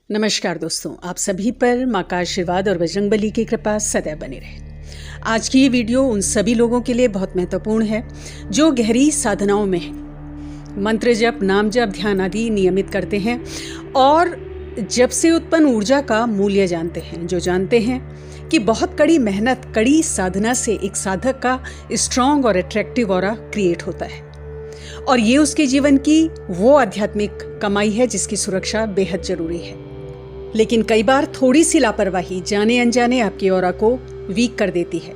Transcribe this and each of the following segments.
नमस्कार दोस्तों, आप सभी पर माँ का आशीर्वाद और बजरंगबली की कृपा सदैव बनी रहे। आज की ये वीडियो उन सभी लोगों के लिए बहुत महत्वपूर्ण है जो गहरी साधनाओं में हैं, मंत्र जप, नाम जप, ध्यान आदि नियमित करते हैं और जब से उत्पन्न ऊर्जा का मूल्य जानते हैं, जो जानते हैं कि बहुत कड़ी मेहनत, कड़ी साधना से एक साधक का स्ट्रॉन्ग और अट्रैक्टिव ऑरा क्रिएट होता है और ये उसके जीवन की वो आध्यात्मिक कमाई है जिसकी सुरक्षा बेहद जरूरी है। लेकिन कई बार थोड़ी सी लापरवाही जाने अनजाने आपकी ऑरा को वीक कर देती है,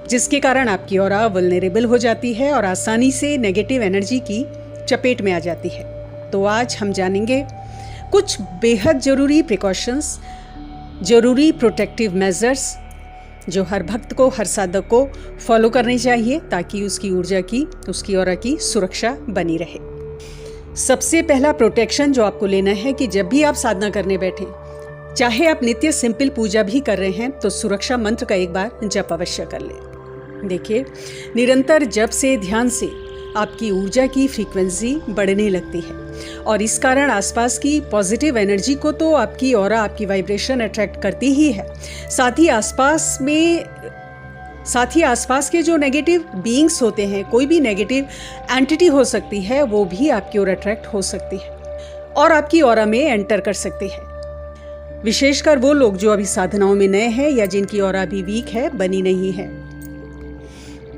जिसके कारण आपकी ऑरा वल्नरेबल हो जाती है और आसानी से नेगेटिव एनर्जी की चपेट में आ जाती है। तो आज हम जानेंगे कुछ बेहद जरूरी प्रिकॉशंस, जरूरी प्रोटेक्टिव मेजर्स जो हर भक्त को, हर साधक को फॉलो करनी चाहिए ताकि उसकी ऊर्जा की, उसकी ऑरा की सुरक्षा बनी रहे। सबसे पहला प्रोटेक्शन जो आपको लेना है कि जब भी आप साधना करने बैठे, चाहे आप नित्य सिंपल पूजा भी कर रहे हैं, तो सुरक्षा मंत्र का एक बार जप अवश्य कर लें। देखिए, निरंतर जप से, ध्यान से आपकी ऊर्जा की फ्रीक्वेंसी बढ़ने लगती है और इस कारण आसपास की पॉजिटिव एनर्जी को तो आपकी ऑरा, आपकी वाइब्रेशन अट्रैक्ट करती ही है, साथ ही आसपास के जो नेगेटिव बीइंग्स होते हैं, कोई भी नेगेटिव एंटिटी हो सकती है, वो भी आपकी ओर अट्रैक्ट हो सकती है और आपकी ऑरा में एंटर कर सकती है। विशेषकर वो लोग जो अभी साधनाओं में नए हैं या जिनकी ऑरा अभी वीक है, बनी नहीं है।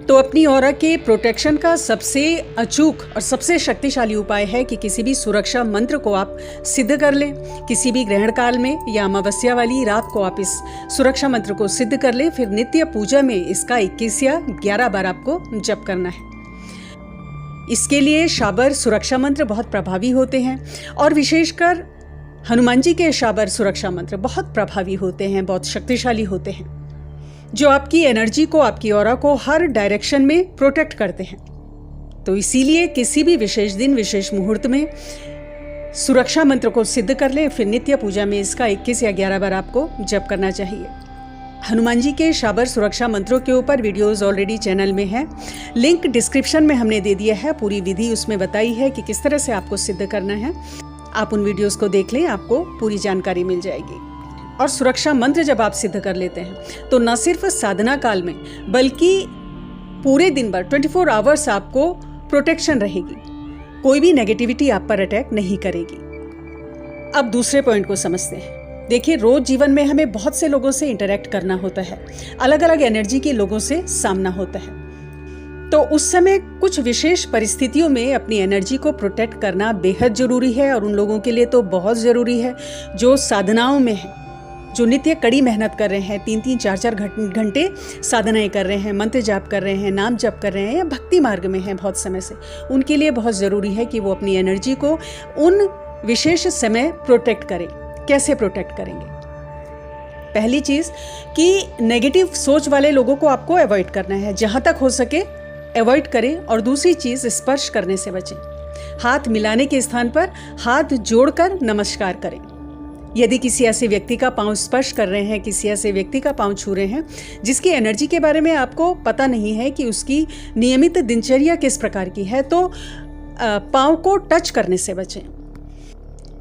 तो अपनी ऑरा के प्रोटेक्शन का सबसे अचूक और सबसे शक्तिशाली उपाय है कि किसी भी सुरक्षा मंत्र को आप सिद्ध कर लें। किसी भी ग्रहण काल में या अमावस्या वाली रात को आप इस सुरक्षा मंत्र को सिद्ध कर लें। फिर नित्य पूजा में इसका 21 या 11 बार आपको जप करना है। इसके लिए शाबर सुरक्षा मंत्र बहुत प्रभावी होते हैं और विशेषकर हनुमान जी के शाबर सुरक्षा मंत्र बहुत प्रभावी होते हैं, बहुत शक्तिशाली होते हैं, जो आपकी एनर्जी को, आपकी ऑरा को हर डायरेक्शन में प्रोटेक्ट करते हैं। तो इसीलिए किसी भी विशेष दिन, विशेष मुहूर्त में सुरक्षा मंत्र को सिद्ध कर लें। फिर नित्य पूजा में इसका 21 या 11 बार आपको जप करना चाहिए। हनुमान जी के शाबर सुरक्षा मंत्रों के ऊपर वीडियोस ऑलरेडी चैनल में है, लिंक डिस्क्रिप्शन में हमने दे दिया है। पूरी विधि उसमें बताई है कि किस तरह से आपको सिद्ध करना है। आप उन वीडियोस को देख लें, आपको पूरी जानकारी मिल जाएगी। और सुरक्षा मंत्र जब आप सिद्ध कर लेते हैं तो न सिर्फ साधना काल में बल्कि पूरे दिन भर 24 आवर्स आपको प्रोटेक्शन रहेगी, कोई भी नेगेटिविटी आप पर अटैक नहीं करेगी। अब दूसरे पॉइंट को समझते हैं। देखिए, रोज जीवन में हमें बहुत से लोगों से इंटरेक्ट करना होता है, अलग अलग एनर्जी के लोगों से सामना होता है। तो उस समय कुछ विशेष परिस्थितियों में अपनी एनर्जी को प्रोटेक्ट करना बेहद जरूरी है और उन लोगों के लिए तो बहुत जरूरी है जो साधनाओं में है, जो नित्य कड़ी मेहनत कर रहे हैं, 3-3, 4-4 घंटे साधनाएं कर रहे हैं, मंत्र जाप कर रहे हैं, नाम जप कर रहे हैं या भक्ति मार्ग में हैं बहुत समय से। उनके लिए बहुत ज़रूरी है कि वो अपनी एनर्जी को उन विशेष समय प्रोटेक्ट करें। कैसे प्रोटेक्ट करेंगे? पहली चीज़ कि नेगेटिव सोच वाले लोगों को आपको अवॉइड करना है, जहाँ तक हो सके अवॉइड करें। और दूसरी चीज़, स्पर्श करने से बचें। हाथ मिलाने के स्थान पर हाथ जोड़कर नमस्कार करें। यदि किसी ऐसे व्यक्ति का पांव स्पर्श कर रहे हैं, किसी ऐसे व्यक्ति का पांव छू रहे हैं जिसकी एनर्जी के बारे में आपको पता नहीं है कि उसकी नियमित दिनचर्या किस प्रकार की है, तो पांव को टच करने से बचें।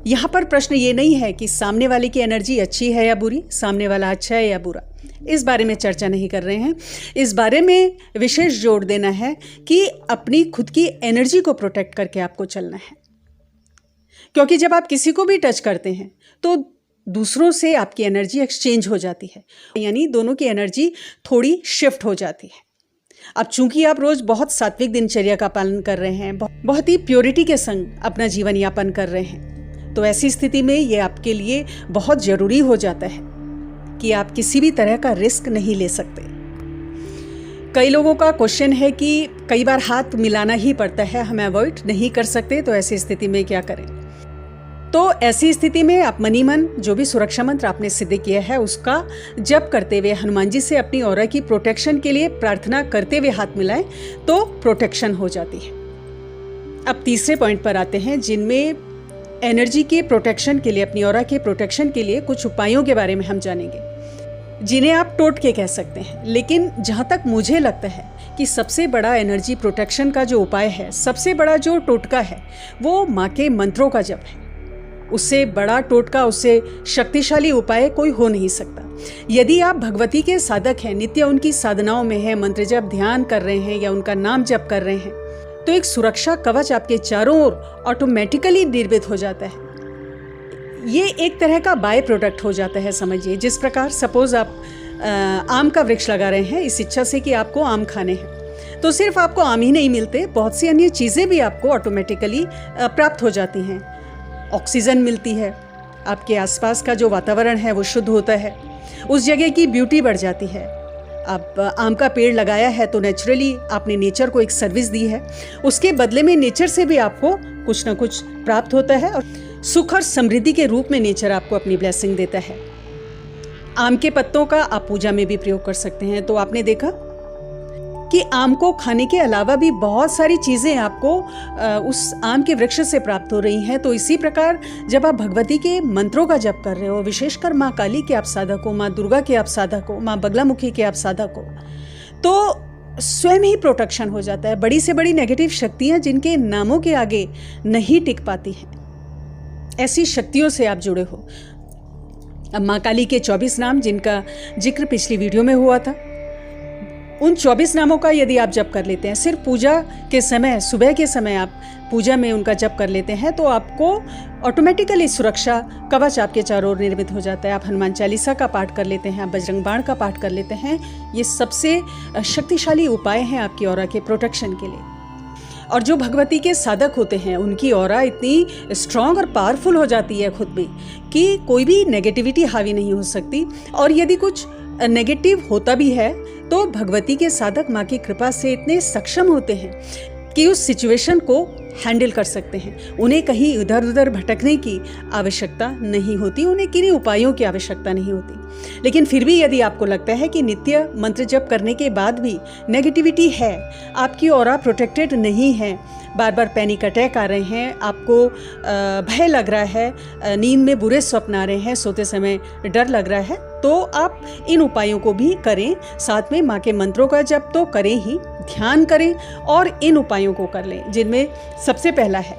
यहाँ पर प्रश्न ये नहीं है कि सामने वाले की एनर्जी अच्छी है या बुरी, सामने वाला अच्छा है या बुरा, इस बारे में चर्चा नहीं कर रहे हैं। इस बारे में विशेष जोर देना है कि अपनी खुद की एनर्जी को प्रोटेक्ट करके आपको चलना है। क्योंकि जब आप किसी को भी टच करते हैं तो दूसरों से आपकी एनर्जी एक्सचेंज हो जाती है, यानी दोनों की एनर्जी थोड़ी शिफ्ट हो जाती है। अब चूंकि आप रोज बहुत सात्विक दिनचर्या का पालन कर रहे हैं, बहुत ही प्योरिटी के संग अपना जीवन यापन कर रहे हैं, तो ऐसी स्थिति में ये आपके लिए बहुत जरूरी हो जाता है कि आप किसी भी तरह का रिस्क नहीं ले सकते। कई लोगों का क्वेश्चन है कि कई बार हाथ मिलाना ही पड़ता है, हम अवॉइड नहीं कर सकते, तो ऐसी स्थिति में क्या करें? तो ऐसी स्थिति में आप मनी मन जो भी सुरक्षा मंत्र आपने सिद्ध किया है उसका जप करते हुए हनुमान जी से अपनी ऑरा की प्रोटेक्शन के लिए प्रार्थना करते हुए हाथ मिलाएं तो प्रोटेक्शन हो जाती है। अब तीसरे पॉइंट पर आते हैं, जिनमें एनर्जी के प्रोटेक्शन के लिए, अपनी ऑरा के प्रोटेक्शन के लिए कुछ उपायों के बारे में हम जानेंगे, जिन्हें आप टोटके कह सकते हैं। लेकिन जहाँ तक मुझे लगता है कि सबसे बड़ा एनर्जी प्रोटेक्शन का जो उपाय है, सबसे बड़ा जो टोटका है, वो माँ के मंत्रों का जप है। उससे बड़ा टोटका, उससे शक्तिशाली उपाय कोई हो नहीं सकता। यदि आप भगवती के साधक हैं, नित्य उनकी साधनाओं में हैं, मंत्र जप ध्यान कर रहे हैं या उनका नाम जप कर रहे हैं, तो एक सुरक्षा कवच आपके चारों ओर ऑटोमेटिकली निर्मित हो जाता है। ये एक तरह का बाय प्रोडक्ट हो जाता है, समझिए। जिस प्रकार सपोज आप आम का वृक्ष लगा रहे हैं इस इच्छा से कि आपको आम खाने हैं, तो सिर्फ आपको आम ही नहीं मिलते, बहुत सी अन्य चीज़ें भी आपको ऑटोमेटिकली प्राप्त हो जाती हैं। ऑक्सीजन मिलती है, आपके आसपास का जो वातावरण है वो शुद्ध होता है, उस जगह की ब्यूटी बढ़ जाती है। आप आम का पेड़ लगाया है तो नेचुरली आपने नेचर को एक सर्विस दी है, उसके बदले में नेचर से भी आपको कुछ ना कुछ प्राप्त होता है और सुख और समृद्धि के रूप में नेचर आपको अपनी ब्लेसिंग देता है। आम के पत्तों का आप पूजा में भी प्रयोग कर सकते हैं। तो आपने देखा कि आम को खाने के अलावा भी बहुत सारी चीज़ें आपको उस आम के वृक्ष से प्राप्त हो रही हैं। तो इसी प्रकार जब आप भगवती के मंत्रों का जप कर रहे हो, विशेषकर माँ काली के आप साधक हो, माँ दुर्गा के आप साधक हो, माँ बगलामुखी के आप साधक हो, तो स्वयं ही प्रोटेक्शन हो जाता है। बड़ी से बड़ी नेगेटिव शक्तियाँ जिनके नामों के आगे नहीं टिक पाती हैं, ऐसी शक्तियों से आप जुड़े हो। अब माँ काली के 24 नाम जिनका जिक्र पिछली वीडियो में हुआ था, उन 24 नामों का यदि आप जप कर लेते हैं, सिर्फ पूजा के समय, सुबह के समय आप पूजा में उनका जप कर लेते हैं, तो आपको ऑटोमेटिकली सुरक्षा कवच आपके चारों ओर निर्मित हो जाता है। आप हनुमान चालीसा का पाठ कर लेते हैं, आप बजरंग बाण का पाठ कर लेते हैं। ये सबसे शक्तिशाली उपाय हैं आपकी ऑरा के प्रोटेक्शन के लिए। और जो भगवती के साधक होते हैं उनकी ऑरा इतनी स्ट्रांग और पावरफुल हो जाती है खुद भी कि कोई भी नेगेटिविटी हावी नहीं हो सकती। और यदि कुछ नेगेटिव होता भी है तो भगवती के साधक माँ की कृपा से इतने सक्षम होते हैं कि उस सिचुएशन को हैंडल कर सकते हैं। उन्हें कहीं इधर उधर भटकने की आवश्यकता नहीं होती, उन्हें किन्हीं उपायों की आवश्यकता नहीं होती। लेकिन फिर भी यदि आपको लगता है कि नित्य मंत्र जप करने के बाद भी नेगेटिविटी है, आपकी ऑरा प्रोटेक्टेड नहीं है, बार बार पैनिक अटैक आ रहे हैं, आपको भय लग रहा है, नींद में बुरे स्वप्न आ रहे हैं, सोते समय डर लग रहा है, तो आप इन उपायों को भी करें। साथ में माँ के मंत्रों का जप तो करें ही, ध्यान करें और इन उपायों को कर लें, जिनमें सबसे पहला है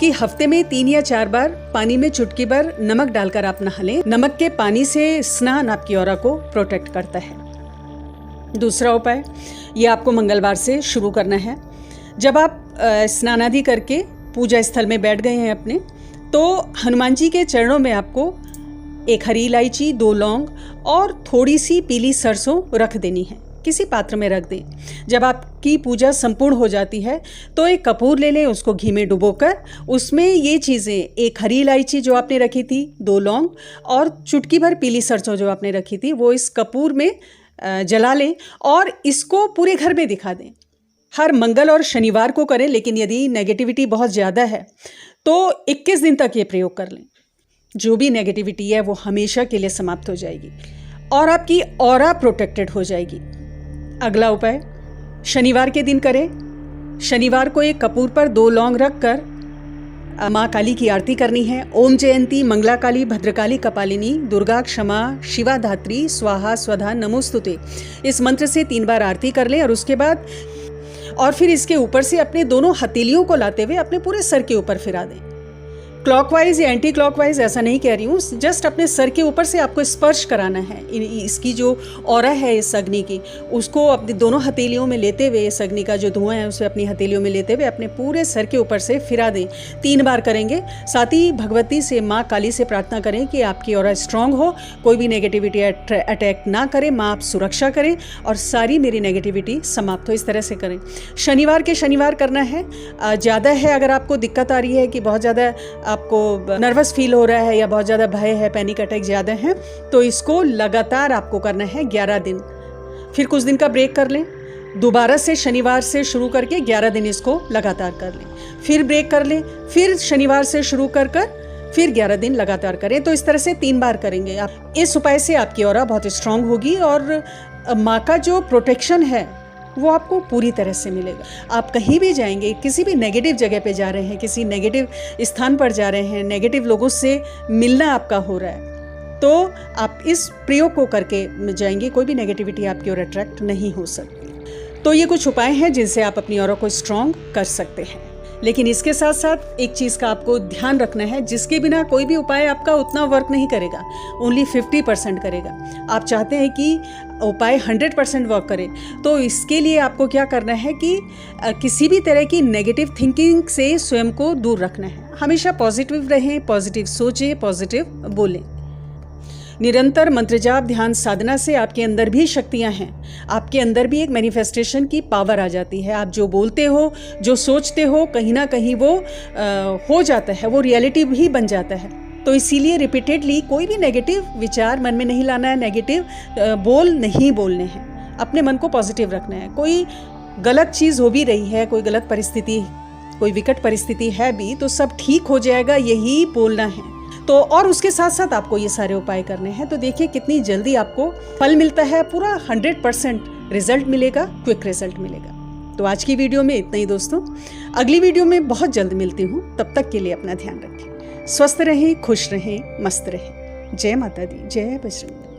कि हफ्ते में 3 या 4 बार पानी में चुटकी भर नमक डालकर आप नहा लें। नमक के पानी से स्नान आपकी ऑरा को प्रोटेक्ट करता है। दूसरा उपाय, ये आपको मंगलवार से शुरू करना है। जब आप स्नान आदि करके पूजा स्थल में बैठ गए हैं अपने, तो हनुमान जी के चरणों में आपको 1 हरी इलायची, 2 लौंग और थोड़ी सी पीली सरसों रख देनी है, किसी पात्र में रख दें। जब आपकी पूजा संपूर्ण हो जाती है तो एक कपूर ले लें, उसको घी में डुबोकर उसमें ये चीज़ें, 1 हरी इलायची जो आपने रखी थी, 2 लौंग और चुटकी भर पीली सरसों जो आपने रखी थी, वो इस कपूर में जला लें और इसको पूरे घर में दिखा दें। हर मंगल और शनिवार को करें, लेकिन यदि नेगेटिविटी बहुत ज़्यादा है तो 21 दिन तक ये प्रयोग कर लें। जो भी नेगेटिविटी है वो हमेशा के लिए समाप्त हो जाएगी और आपकी ऑरा प्रोटेक्टेड हो जाएगी। अगला उपाय शनिवार के दिन करें। शनिवार को एक कपूर पर 2 लौंग रखकर माँ काली की आरती करनी है। ओम जयंती मंगला काली भद्रकाली कपालिनी दुर्गा क्षमा शिवा धात्री स्वाहा स्वधा नमोस्तुते, इस मंत्र से 3 बार आरती कर लें। और उसके बाद और फिर इसके ऊपर से अपने दोनों हथेलियों को लाते हुए अपने पूरे सर के ऊपर फिरा दें। क्लॉकवाइज या एंटी क्लॉकवाइज ऐसा नहीं कह रही हूँ, जस्ट अपने सर के ऊपर से आपको स्पर्श कराना है। इसकी जो ऑरा है इस अग्नि की, उसको अपनी दोनों हथेलियों में लेते हुए, इस अग्नि का जो धुआं है उसे अपनी हथेलियों में लेते हुए अपने पूरे सर के ऊपर से फिरा दें। 3 बार करेंगे। साथ ही भगवती से, माँ काली से प्रार्थना करें कि आपकी ऑरा स्ट्रांग हो, कोई भी नेगेटिविटी अटैक ना करे, माँ आप सुरक्षा करें और सारी मेरी नेगेटिविटी समाप्त हो। इस तरह से करें। शनिवार के शनिवार करना है। ज़्यादा है, अगर आपको दिक्कत आ रही है कि बहुत ज़्यादा आपको नर्वस फील हो रहा है या बहुत ज़्यादा भय है, पैनिक अटैक ज़्यादा है, तो इसको लगातार आपको करना है 11 दिन। फिर कुछ दिन का ब्रेक कर लें, दोबारा से शनिवार से शुरू करके 11 दिन इसको लगातार कर लें, फिर ब्रेक कर लें, फिर शनिवार से शुरू कर फिर 11 दिन लगातार करें। तो इस तरह से 3 बार करेंगे आप। इस उपाय से आपकी ऑरा बहुत स्ट्रांग होगी और माँ का जो प्रोटेक्शन है वो आपको पूरी तरह से मिलेगा। आप कहीं भी जाएंगे, किसी भी नेगेटिव जगह पे जा रहे हैं, किसी नेगेटिव स्थान पर जा रहे हैं, नेगेटिव लोगों से मिलना आपका हो रहा है, तो आप इस प्रयोग को करके जाएंगे, कोई भी नेगेटिविटी आपकी ओर अट्रैक्ट नहीं हो सकती। तो ये कुछ उपाय हैं जिनसे आप अपनी ऑरा को स्ट्रांग कर सकते हैं। लेकिन इसके साथ साथ एक चीज़ का आपको ध्यान रखना है, जिसके बिना कोई भी उपाय आपका उतना वर्क नहीं करेगा, ओनली 50% करेगा। आप चाहते हैं कि उपाय 100% वर्क करे, तो इसके लिए आपको क्या करना है कि किसी भी तरह की नेगेटिव थिंकिंग से स्वयं को दूर रखना है। हमेशा पॉजिटिव रहें, पॉजिटिव सोचें, पॉजिटिव बोलें। निरंतर मंत्र जाप ध्यान साधना से आपके अंदर भी शक्तियां हैं, आपके अंदर भी एक मैनिफेस्टेशन की पावर आ जाती है। आप जो बोलते हो, जो सोचते हो, कहीं ना कहीं वो हो जाता है, वो रियलिटी भी बन जाता है। तो इसीलिए रिपीटेडली कोई भी नेगेटिव विचार मन में नहीं लाना है, नेगेटिव बोल नहीं बोलने हैं, अपने मन को पॉजिटिव रखना है। कोई गलत चीज़ हो भी रही है, कोई गलत परिस्थिति, कोई विकट परिस्थिति है भी, तो सब ठीक हो जाएगा, यही बोलना है। तो और उसके साथ साथ आपको ये सारे उपाय करने हैं। तो देखिए कितनी जल्दी आपको फल मिलता है, पूरा 100% रिजल्ट मिलेगा, क्विक रिजल्ट मिलेगा। तो आज की वीडियो में इतना ही दोस्तों, अगली वीडियो में बहुत जल्द मिलती हूँ। तब तक के लिए अपना ध्यान रखें, स्वस्थ रहें, खुश रहें, मस्त रहें। जय माता दी, जय बजरंग।